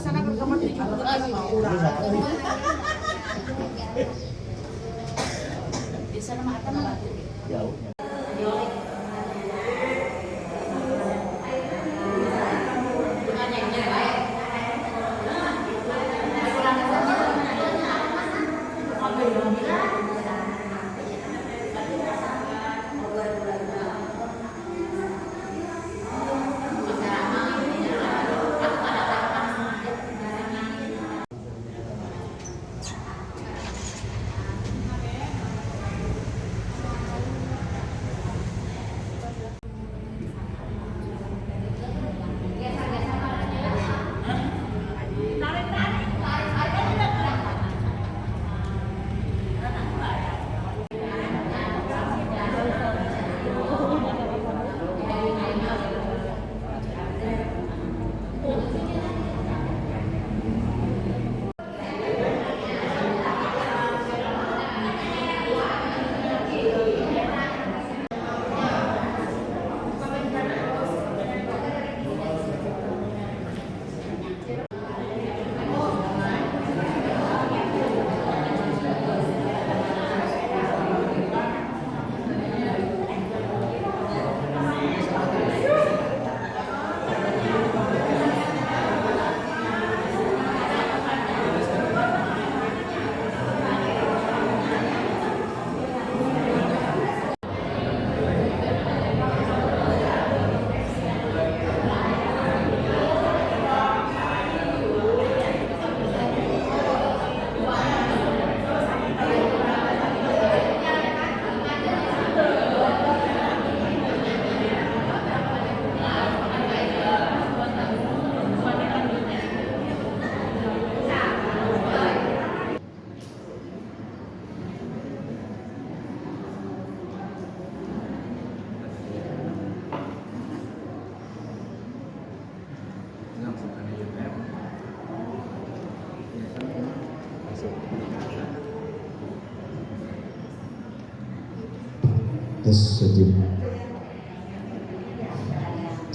sana ke kamar di sana mah akan batu. Jauh.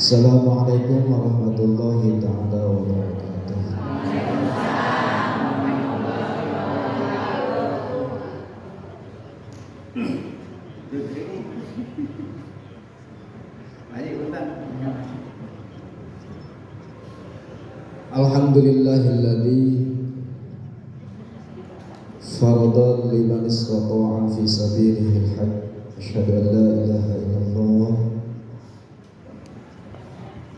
Assalamualaikum warahmatullahi ta'ala wabarakatuh. Alhamdulillahilladzi farada liman istata'a fi sabilihil hajj. Asyhadu an la ilaha illallah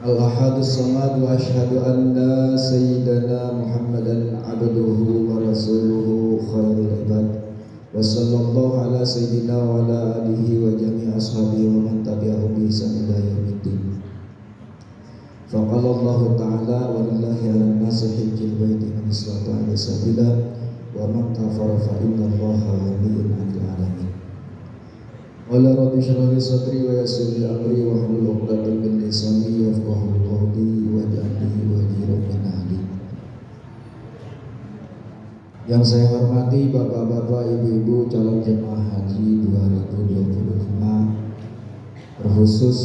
al-ahadus samad wa asyhadu anna sayyidana Muhammadan abduhu wa rasuluhu khairul ibad wa sallallahu ala sayyidina wa ala alihi wa jami' ashabihi wa man tabi'ahum bi ihsan ila yaumiddin. Faqala Allah ta'ala wa lillahi 'alan nasi hajjul baiti man istata'a ila sabila wa man kafara fa inna Allaha ghaniyyun 'anil 'alamin. Qala rabbi shrah li sadri wa yassir li amri wa hlul 'uqdatam min lisani yafqahu qawli waj'al li waziran min ahli. Yang saya hormati bapak-bapak, ibu-ibu calon jemaah haji 2025, terkhusus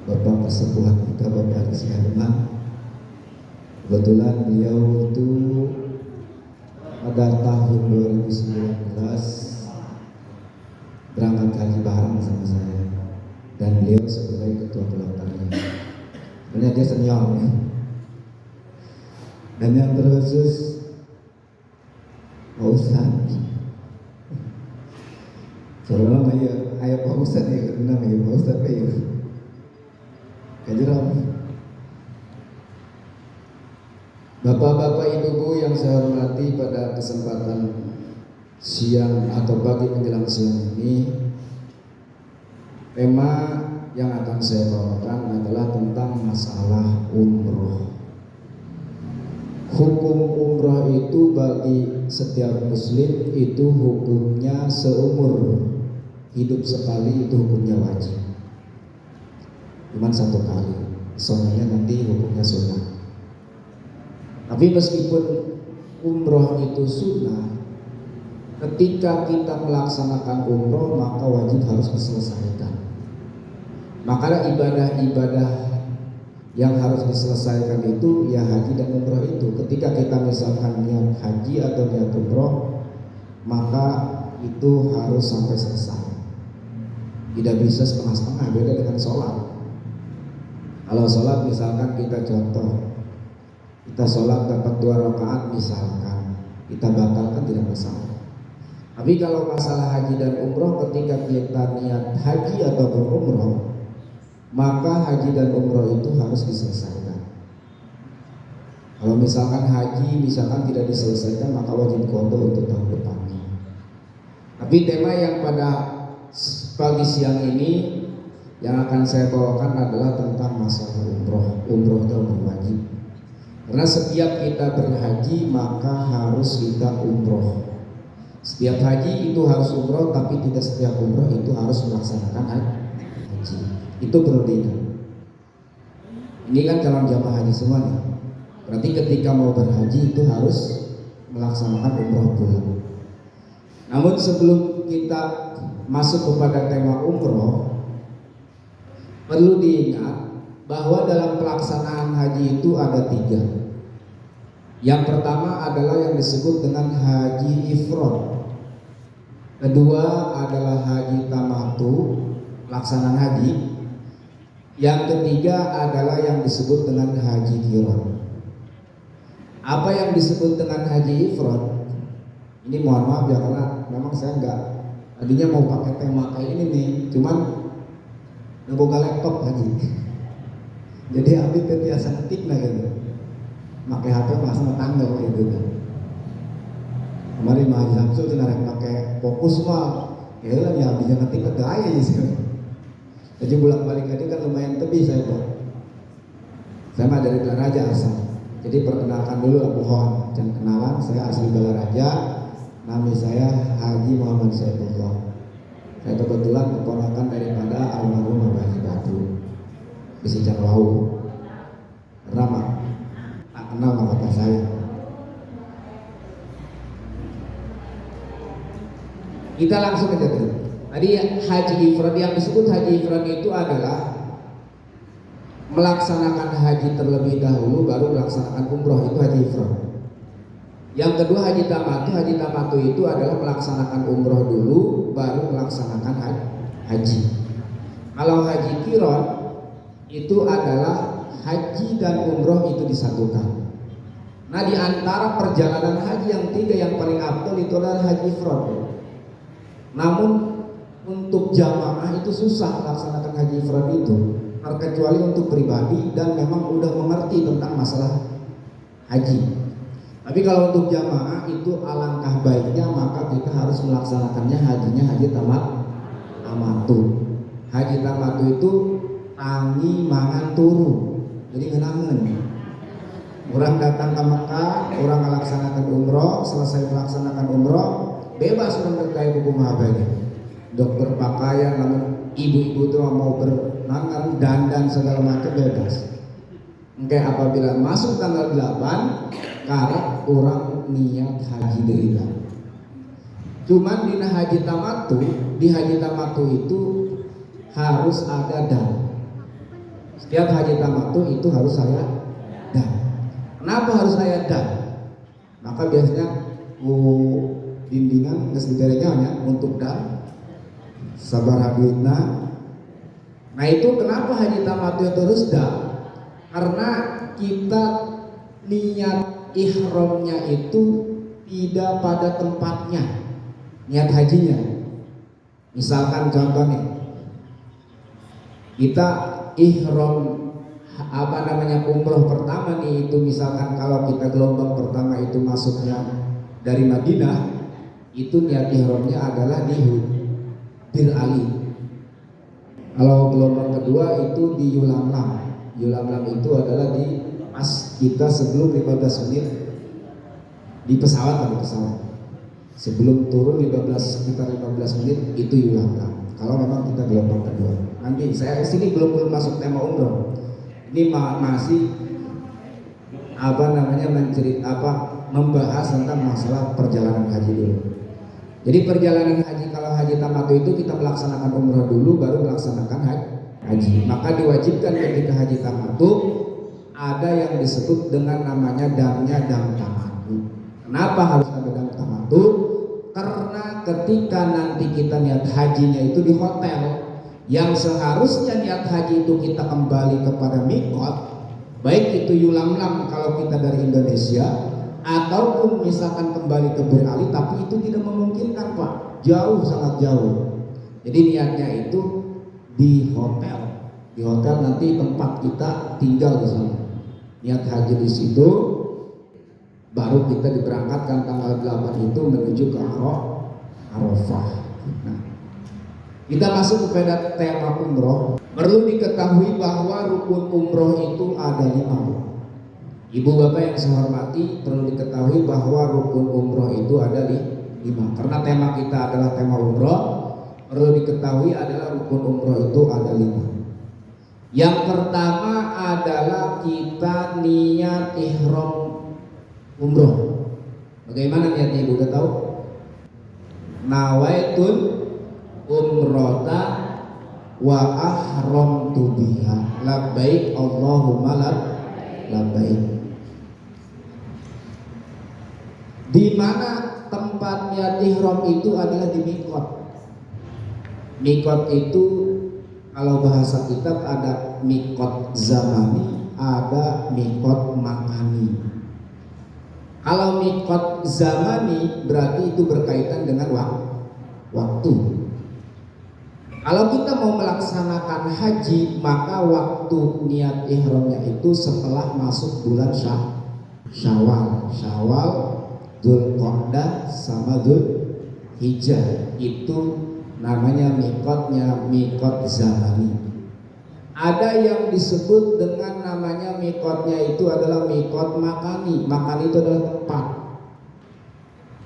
Bapak Persepuhan kita Bapak Rizky Herman. Kebetulan beliau itu pada tahun 2019 berangkat haji bareng sama saya, dan beliau sebagai ketua pelaksananya. Sebenarnya dia senior ya. Dan yang terkhusus Pak Ustadz. Soalnya ayah Pak Ustadz ya, kenal ya Pak Ustadz ya. Kajiran. Bapak-bapak, ibu-ibu yang saya hormati, pada kesempatan siang atau pagi menjelang siang ini, tema yang akan saya bawakan adalah tentang masalah umroh. Hukum umroh itu bagi setiap muslim itu hukumnya seumur hidup sekali, itu hukumnya wajib. Cuma satu kali, soalnya nanti hukumnya sunnah. Tapi meskipun umroh itu sunnah, ketika kita melaksanakan umroh maka wajib harus diselesaikan. Maka ibadah-ibadah Yang harus diselesaikan itu ya haji dan umroh itu. Ketika kita misalkan niat haji atau niat umroh, maka itu harus sampai selesai. Tidak bisa setengah-setengah, beda dengan sholat. Kalau sholat misalkan kita contoh, kita sholat dapat 2 rakaat misalkan, kita batalkan tidak masalah. Tapi kalau masalah haji dan umroh, ketika kita niat haji atau berumroh, maka haji dan umroh itu harus diselesaikan. Kalau misalkan haji misalkan tidak diselesaikan, maka wajib qada untuk tahun depannya. Tapi tema yang pada pagi siang ini yang akan saya bawakan adalah tentang masalah umroh. Umroh itu wajib. Karena setiap kita berhaji maka harus kita umroh. Setiap haji itu harus umroh, tapi tidak setiap umroh itu harus melaksanakan haji. Itu perlu diingat. Ini kan calon jamaah haji semua nih. Berarti ketika mau berhaji itu harus melaksanakan umroh dulu. Namun sebelum kita masuk kepada tema umroh, perlu diingat bahwa dalam pelaksanaan haji itu ada 3. Yang pertama adalah yang disebut dengan haji ifrad. Kedua adalah haji tamattu, pelaksanaan haji. Yang ketiga adalah yang disebut dengan haji qiran. Apa yang disebut dengan haji ifrad? Ini mohon maaf ya, karena memang saya tadinya mau pakai tema kayak ini nih, cuman ngebuka laptop haji. Jadi abis biasa ngetik lah gitu, pakai HP langsung tanggal gitu kan. Kemarin mah Haji Samsul cina pakai fokus mah, ya lah ya abis ngetik ke gaya sih. Jadi bolak-balik aja kan lumayan tebih saya Pak. Saya mah dari Balaraja asal. Jadi perkenalkan dulu Abu Hon, dan kenalan saya asli Balaraja. Nama saya Haji Muhammad Saifullah. Saya kebetulan keponakan daripada almarhum Abah Haji Batu di Sijanglau. Ramah, tak kenal nama saya. Kita langsung aja dulu. Tadi haji ifrad, yang disebut haji ifrad itu adalah melaksanakan haji terlebih dahulu baru melaksanakan umroh, itu haji ifrad. Yang kedua haji tamattu. Haji tamattu itu adalah melaksanakan umroh dulu baru melaksanakan haji. Kalau haji qiran itu adalah haji dan umroh itu disatukan. Nah, di antara perjalanan haji yang 3 yang paling afdal itu adalah haji ifrad. Namun untuk jamaah itu susah melaksanakan haji ifrad itu, terkecuali untuk pribadi dan memang udah mengerti tentang masalah haji. Tapi kalau untuk jamaah itu alangkah baiknya maka kita harus melaksanakannya hajinya haji tamattu. Haji tamattu itu tangi mangan turu. Jadi ngenangen. Orang datang ke Mekah, orang melaksanakan umroh, selesai melaksanakan umroh, bebas orang terkait hukum abadi. Dokter pakaian, namun ibu-ibu itu mau bernangan dandan segala macam bebas. Oke, apabila masuk tanggal 8 karat orang niat haji deui. Cuman di haji tamattu itu harus ada dan. Setiap haji tamattu itu harus saya dan. Kenapa harus saya dan? Maka biasanya dindingan geus diberenya untuk dan sabar duitna. Nah itu kenapa haji tamattu itu harus dan? Karena kita niat ihramnya itu tidak pada tempatnya, niat hajinya. Misalkan contoh nih, kita ihram umroh pertama nih, itu misalkan kalau kita gelombang pertama itu masuknya dari Madinah, itu niat ihramnya adalah di Bir Ali. Kalau gelombang kedua itu di Yulamlam. Yulamlam itu adalah di pas kita sebelum 15 menit di pesawat. Sebelum turun sekitar 15 menit itu Yulamlam. Kalau memang kita gelombang kedua. Nanti saya kesini belum masuk tema umroh. Ini masih membahas tentang masalah perjalanan haji dulu. Jadi perjalanan haji, kalau haji tamattu itu kita melaksanakan umroh dulu baru melaksanakan haji. Maka diwajibkan ketika haji tamattu ada yang disebut dengan namanya damnya dam tamatu. Kenapa harus ada dam tamatu? Karena ketika nanti kita niat hajinya itu di hotel, yang seharusnya niat haji itu kita kembali kepada mikot, baik itu Yulamlam kalau kita dari Indonesia, ataupun misalkan kembali ke Bir Ali, tapi itu tidak memungkinkan Pak, jauh, sangat jauh. Jadi niatnya itu di hotel. Di hotel nanti tempat kita tinggal di sana. Niat haji di situ, baru kita diberangkatkan tanggal 8 itu menuju ke Arafah. Nah, kita masuk kepada tema umroh. Perlu diketahui bahwa rukun umroh itu ada 5. Ibu bapak yang saya hormati, perlu diketahui bahwa rukun umroh itu ada 5. Karena tema kita adalah tema umroh, perlu diketahui adalah rukun umroh itu ada 5. Yang pertama adalah kita niat ihram umroh. Bagaimana niatnya ibu udah tahu? Nawaitun umrota wa ahramtu biha labbaik Allahumma labbaik. Di mana tempat niat ihram itu adalah di mikot. Mikot itu kalau bahasa kitab ada mikot zamani, ada mikot makani. Kalau mikot zamani berarti itu berkaitan dengan waktu. Kalau kita mau melaksanakan haji, maka waktu niat ihramnya itu setelah masuk bulan Syawal, Dzulqa'dah sama Dzulhijjah. Itu namanya mikotnya mikot zamani. Ada yang disebut dengan namanya mikotnya itu adalah mikot makani. Makani itu adalah tempat.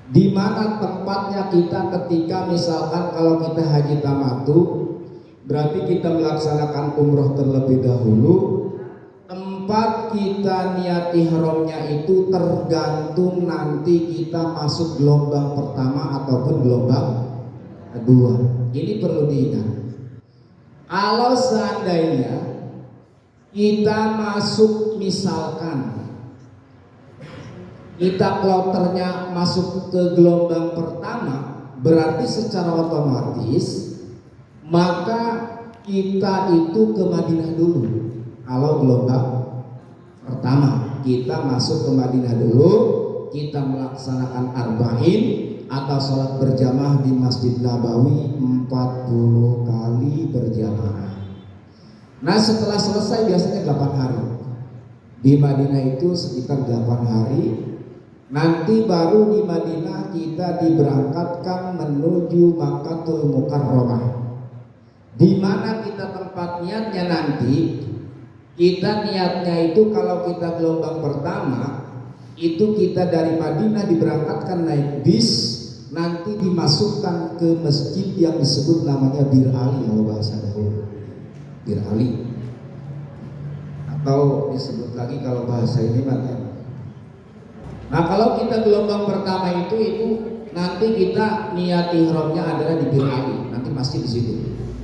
Di mana tempatnya kita ketika misalkan kalau kita haji tamatu, berarti kita melaksanakan umroh terlebih dahulu. Tempat kita niat ihramnya itu tergantung nanti kita masuk gelombang pertama ataupun gelombang kedua. Ini perlu diingat. Kalau seandainya kita masuk, misalkan kita kloternya masuk ke gelombang pertama, berarti secara otomatis maka kita itu ke Madinah dulu. Kalau gelombang pertama kita masuk ke Madinah dulu, kita melaksanakan arba'in atau sholat berjamaah di Masjid Nabawi 40 kali berjamaah. Nah setelah selesai biasanya 8 hari. Di Madinah itu sekitar 8 hari. Nanti baru di Madinah kita diberangkatkan menuju Makkahul Mukarramah. Di mana kita tempat niatnya nanti, kita niatnya itu kalau kita gelombang pertama itu kita dari Madinah diberangkatkan naik bis, nanti dimasukkan ke masjid yang disebut namanya Bir Ali kalau bahasa dahulu, Bir Ali, atau disebut lagi kalau bahasa ini Madinah. Nah kalau kita gelombang pertama itu nanti kita niat ihramnya adalah di Bir Ali, nanti masjid di situ.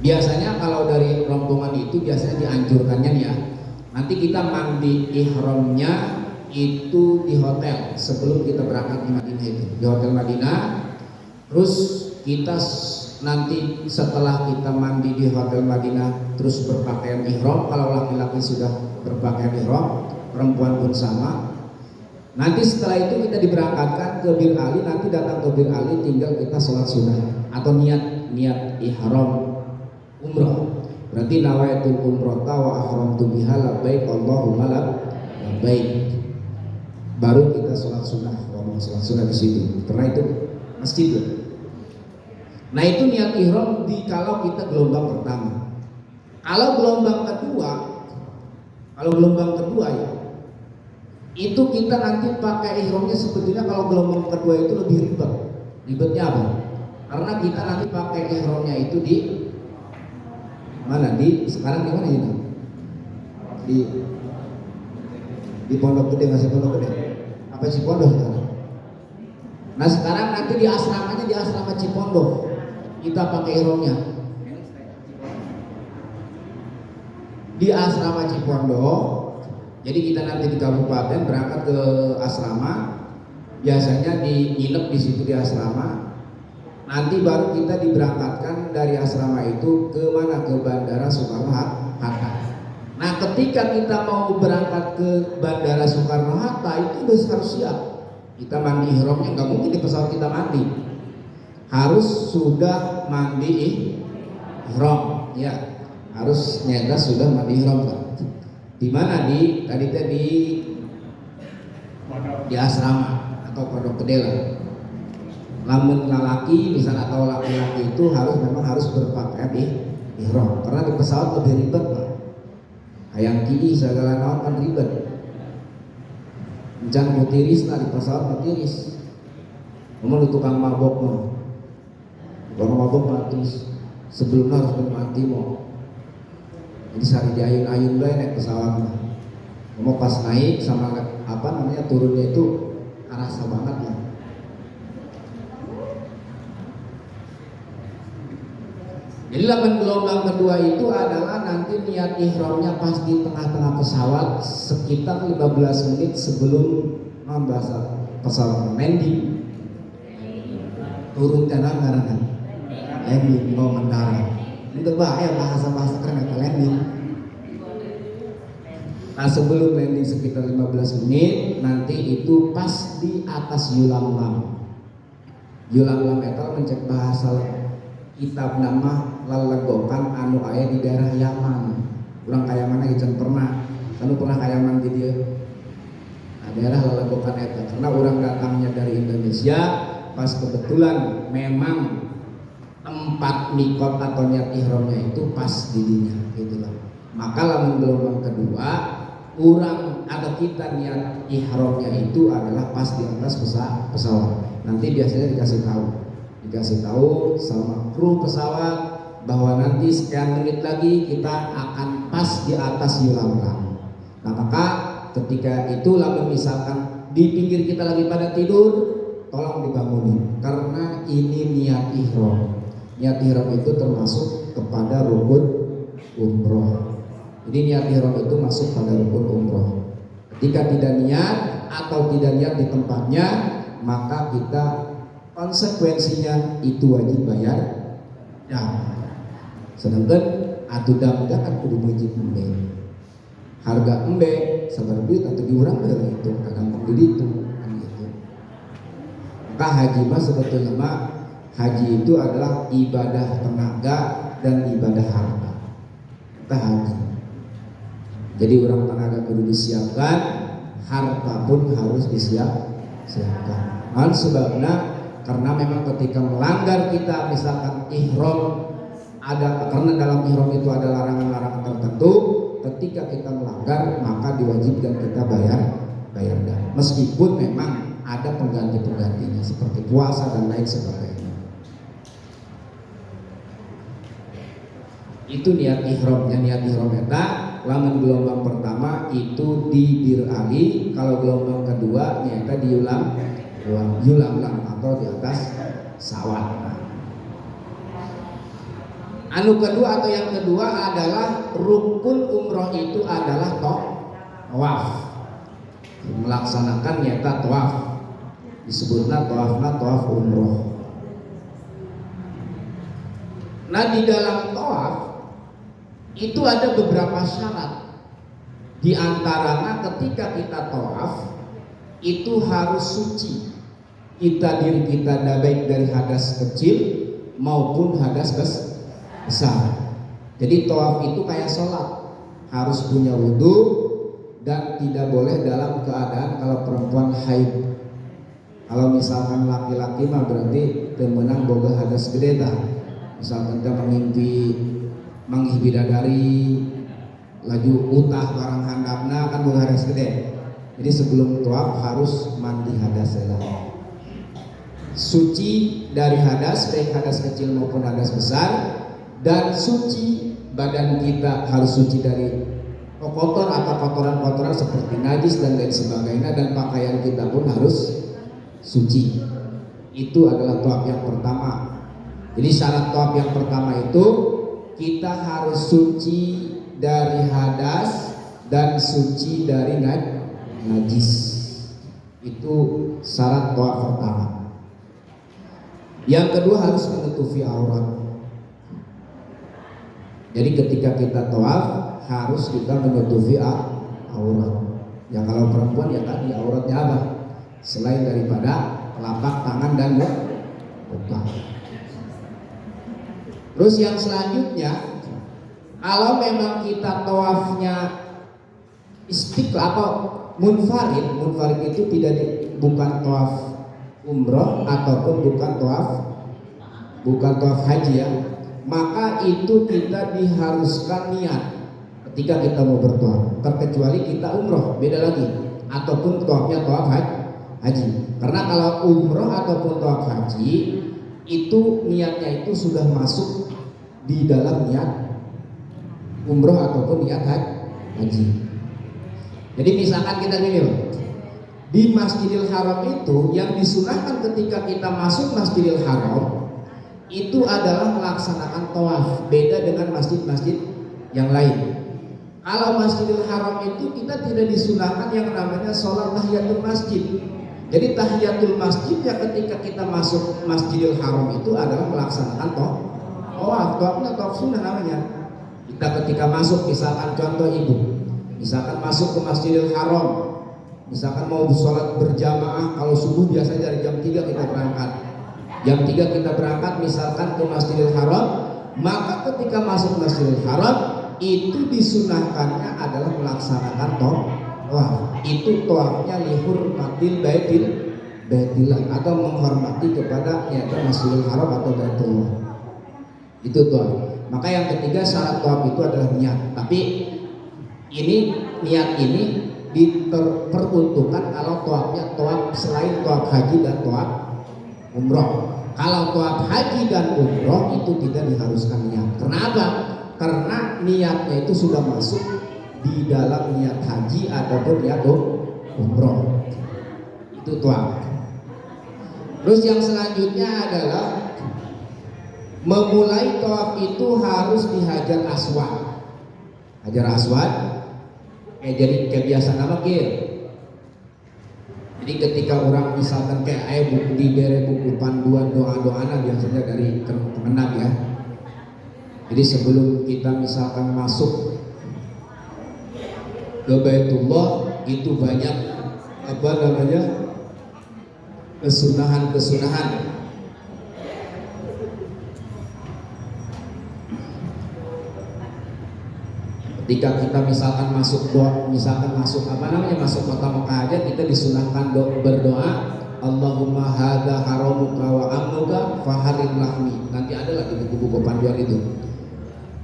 Biasanya kalau dari rombongan itu biasanya dianjurkannya nih ya, nanti kita mandi ihramnya itu di hotel sebelum kita berangkat di Madinah itu, di hotel Madinah. Terus kita nanti setelah kita mandi di hotel Madinah terus berpakaian ihram, kalau laki-laki sudah berpakaian ihram, perempuan pun sama. Nanti setelah itu kita diberangkatkan ke Bir Ali, nanti datang ke Bir Ali tinggal kita sholat sunnah atau niat ihram umroh. Berarti nawaitul umrata wa ahramtu biha labbaik Allahumma labbaik. Baru kita sholat sunnah, ngomong sholat sunnah di situ. Karena itu masjid. Nah itu niat ihram di kalau kita gelombang pertama. Kalau gelombang kedua ya, itu kita nanti pakai ihramnya sebetulnya kalau gelombang kedua itu lebih ribet. Ribetnya apa? Karena kita nanti pakai ihramnya itu di mana? Sekarang di mana ini? Di Pondok Gede, nggak sih Pondok Gede? Apa Cipondoh sekarang? Nah sekarang nanti di asramanya di asrama Cipondoh kita pakai ihramnya. Di asrama Cipondoh Jadi kita nanti di kabupaten berangkat ke asrama, biasanya nginep di situ di asrama. Nanti baru kita diberangkatkan dari asrama itu ke mana? Ke Bandara Soekarno-Hatta. Nah, ketika kita mau berangkat ke Bandara Soekarno-Hatta itu harus siap. Kita mandi ihramnya, nggak mungkin di pesawat kita mandi. Harus sudah mandi ihram, ya. Harus nyata sudah mandi ihram kan. Di mana tadi di asrama atau pondok gede lah. Lamun laki misal atau laki-laki itu memang harus berpakaian ihram karena di pesawat lebih ribet lah. Hayang kiri segala naon kan ribet. Jangan mau tiris lah di pesawat mau tiris. Ngomong di tukang mabok mah. Tukang mabok mati sebelumnya harus mati mau. Jadi sari diayun-ayun bae naik pesawat mah. Ngomong pas naik sama turunnya itu kerasa banget lah. Jadi gelombang kedua itu adalah nanti niat ihramnya pas di tengah-tengah pesawat sekitar 15 menit sebelum pesawat landing. Turun tanah ngarangan landing mau mendarat. Itu bahaya bahasa keren apa landing. Nah, sebelum landing sekitar 15 menit nanti itu pas di atas Yulamlam. Yulamlam itu mencek bahasa kitab nama lalegokan anu aya di daerah Yaman. Urang ka Yaman lagi can pernah. Anu pernah ka Yaman di dieu. Nah, daerah lalegokan eta karena orang datangnya dari Indonesia pas kebetulan memang tempat mikot atau niat ihramnya itu pas di dinya gitulah. Maka lamun gelombang kedua orang atau kita niat ihramnya itu adalah pas di atas pesawat. Nanti biasanya dikasih tahu sama kru pesawat bahwa nanti sekian menit lagi kita akan pas di atas Yulamlam. Nah, maka ketika itu lalu misalkan di pinggir kita lagi pada tidur, tolong dibangunin karena ini niat ihram. Niat ihram itu termasuk kepada rukun umroh. Jadi niat ihram itu masuk pada rukun umroh. Ketika tidak niat atau tidak niat di tempatnya, maka kita konsekuensinya itu wajib bayar dam. Sedangkan atuh dam kan kudu wajib embe. Harga embe sabar duit atau diurang bae itu gampang di ditu kan gitu. Maka haji mah sebetulnya haji itu adalah ibadah tenaga dan ibadah harta. Kita haji. Jadi orang tenaga kudu disiapkan, harta pun harus disiapkan. Hal sebabnya karena memang ketika melanggar kita misalkan ihram karena dalam ihram itu ada larangan-larangan tertentu, ketika kita melanggar maka diwajibkan kita bayar dam. Meskipun memang ada pengganti-penggantinya seperti puasa dan lain sebagainya. Itu niat ihramnya. Niat ihram eta lamun gelombang pertama itu di Bir Ali, kalau gelombang kedua nyata di Yulamlam atau di atas sawat. Anu kedua atau yang kedua adalah rukun umroh itu adalah tawaf. Melaksanakan nyata tawaf. Disebutnya tawaf umroh. Nah, di dalam tawaf itu ada beberapa syarat. Di antaranya ketika kita tawaf itu harus suci. Diri kita baik dari hadas kecil maupun hadas besar. Jadi tawaf itu kayak sholat, harus punya wudhu dan tidak boleh dalam keadaan kalau perempuan haid. Kalau misalkan laki-laki mah berarti temenang boga hadas gede dah. Misalkan kita mangih bidadari laju utah barang handapna kan boga hadas gede. Jadi sebelum tawaf harus mandi hadas lah. Suci dari hadas, baik hadas kecil maupun hadas besar, dan suci badan kita harus suci dari kotor atau kotoran-kotoran seperti najis dan lain sebagainya, dan pakaian kita pun harus suci. Itu adalah tawaf yang pertama. Jadi syarat tawaf yang pertama itu kita harus suci dari hadas dan suci dari najis. Itu syarat tawaf pertama. Yang kedua harus menutupi aurat. Jadi ketika kita tawaf harus kita menutupi aurat. Ya kalau perempuan ya tadi auratnya apa? Selain daripada telapak tangan dan muka. Terus yang selanjutnya, kalau memang kita tawafnya istiqlal atau munfarid itu bukan tawaf umroh ataupun bukan tawaf haji ya, maka itu kita diharuskan niat ketika kita mau bertawaf, terkecuali kita umroh beda lagi, ataupun tawafnya tawaf haji. Karena kalau umroh ataupun tawaf haji itu niatnya itu sudah masuk di dalam niat umroh ataupun niat haji. Jadi misalkan kita gini loh, di Masjidil Haram itu yang disunahkan ketika kita masuk Masjidil Haram itu adalah melaksanakan tawaf, beda dengan masjid-masjid yang lain. Kalau Masjidil Haram itu kita tidak disunahkan yang namanya sholat tahiyatul masjid. Jadi tahiyatul masjid ya ketika kita masuk Masjidil Haram itu adalah melaksanakan tawaf sunnah namanya. Kita ketika masuk, misalkan contoh ibu, misalkan masuk ke Masjidil Haram, misalkan mau sholat berjamaah, kalau subuh biasanya dari jam 3 kita berangkat. Jam 3 kita berangkat misalkan ke Masjidil Haram, maka ketika masuk Masjidil Haram itu disunahkannya adalah melaksanakan tawaf. Itu tawafnya lihurmatil baitillah atau menghormati kepada yaitu Masjidil Haram atau Baitullah. Itu tawaf. Maka yang ketiga syarat tawaf itu adalah niat. Tapi niat ini diperuntukkan kalau tawafnya tawaf selain tawaf haji dan tawaf umroh. Kalau tawaf haji dan umroh itu tidak diharuskan niat. Kenapa? Karena niatnya itu sudah masuk di dalam niat haji ataupun niat umroh. Itu tawaf. Terus yang selanjutnya adalah memulai tawaf itu harus di Hajar Aswad. Hajar Aswad jadi kebiasaan apa Jadi ketika orang misalkan kayak di daerah buku panduan doa-doana biasanya dari Kemenang ya. Jadi sebelum kita misalkan masuk ke Baitullah itu banyak kesunahan. Ketika kita misalkan masuk kota Mekah aja kita disunahkan berdoa Allahumma hadza haramuka wa amnuka faharim lahmi. Nanti ada lagi buku-buku panduan itu.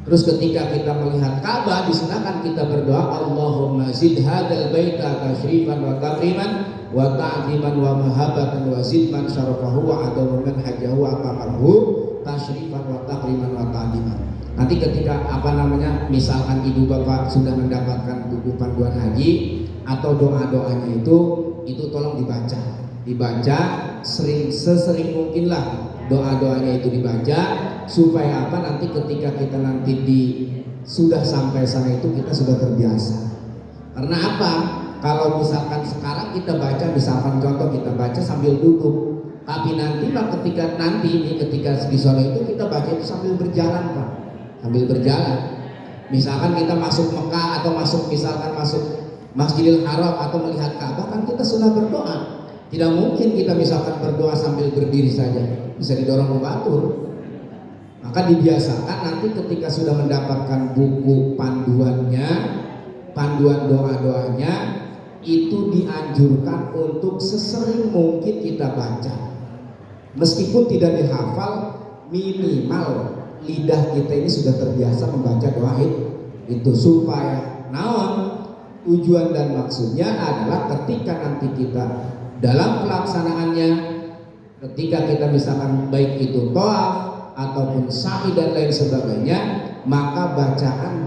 Terus ketika kita melihat Ka'bah disunahkan kita berdoa Allahumma zid hadzal baita tashrifan wa takriman wa ta'ziman wa mahabatan wa zid man syarafahu wa adamu man hajjahu wa akamarhu tashrifan wa takriman wa ta'ziman. Nanti ketika misalkan ibu bapak sudah mendapatkan buku panduan haji atau doa-doanya itu tolong dibaca sesering mungkinlah doa-doanya itu dibaca supaya nanti ketika kita sudah sampai sana itu kita sudah terbiasa. Karena apa? Kalau misalkan sekarang kita baca, misalkan contoh kita baca sambil duduk, tapi ketika di sana itu kita baca itu sambil berjalan Pak. Sambil berjalan, misalkan kita masuk Mekah atau masuk Masjidil Haram atau melihat Ka'bah kan kita sudah berdoa. Tidak mungkin kita misalkan berdoa sambil berdiri saja, bisa didorong membatur. Maka dibiasakan nanti ketika sudah mendapatkan buku panduan doa-doanya itu dianjurkan untuk sesering mungkin kita baca. Meskipun tidak dihafal, minimal lidah kita ini sudah terbiasa membaca doa itu supaya tujuan dan maksudnya adalah ketika nanti kita dalam pelaksanaannya, ketika kita misalkan baik itu tawaf ataupun sa'i dan lain sebagainya, maka bacaan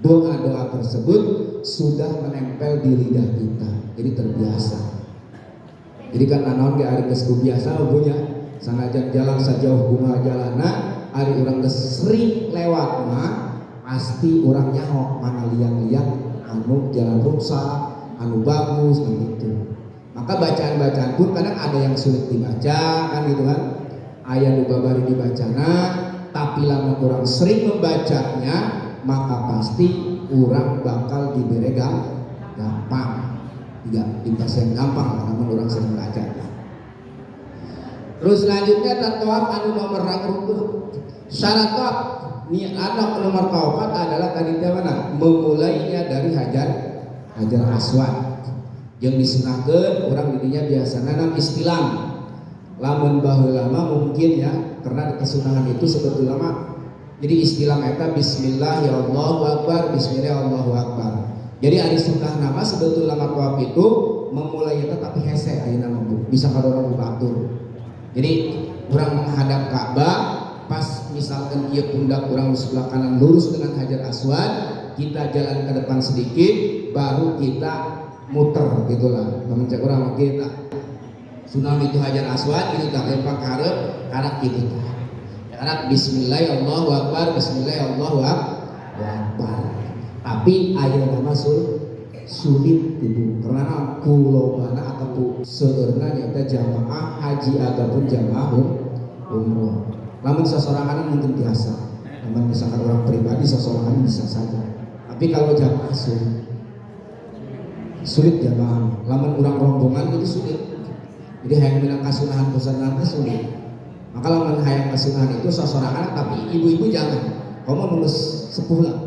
doa-doa tersebut sudah menempel di lidah kita, jadi terbiasa. Jadi kan naon ge ari geus biasa punya sanajan jalan sajauh bunga jalana ari urang geus sering lewat mah pasti urang nyaho mana liang-liang anu jalan rusak, anu bagus gitu. Maka bacaan-bacaan pun kadang ada yang sulit dibaca kan gitu kan. Aya nu babari dibacana, tapi lama kurang sering membacanya, maka pasti orang bakal diberi gampang. Tidak yang gampang karena orang sering baca. Terus selanjutnya tawaf anu nomor rangrup. Syarat tawaf niat anak nomor kaopat adalah tadi mana? Memulainya dari hajar aswad. Yang disunahkeun orang didinya biasana nam istilam. Lamun baheula lama mungkin ya karena kesunahan itu sebetulnya mah. Jadi istilam eta bismillah ya Allahu akbar, bismillah Allahu akbar. Jadi ari sunnah nama sebetulnya lama tawaf itu memulai eta tapi hese ayeuna mah bisa kadorong batur. Jadi orang menghadap Ka'bah pas misalkan ia pundak orang di sebelah kanan lurus dengan hajar aswad, kita jalan ke depan sedikit baru kita muter gitulah. Mencek orang kita sunah itu hajar aswad itu tak lempar karep karena gitu. Karena bismillah Allahu akbar, bismillah Allahu akbar. Tapi aya nama sulit itu karena kulobana ataupun seurna nyata jamaah haji ataupun jamaah umroh. Namun seseorangan mungkin biasa. Namun misalkan orang pribadi seseorangan bisa saja. Tapi kalau jamaah sulit jamaah. Namun orang rombongan itu sulit. Jadi hayang bilang kasunahan pesanan itu sulit. Maka lamun hayang kasunahan itu seseorangan tapi ibu-ibu jangan. Kamu nulis sepuh lah.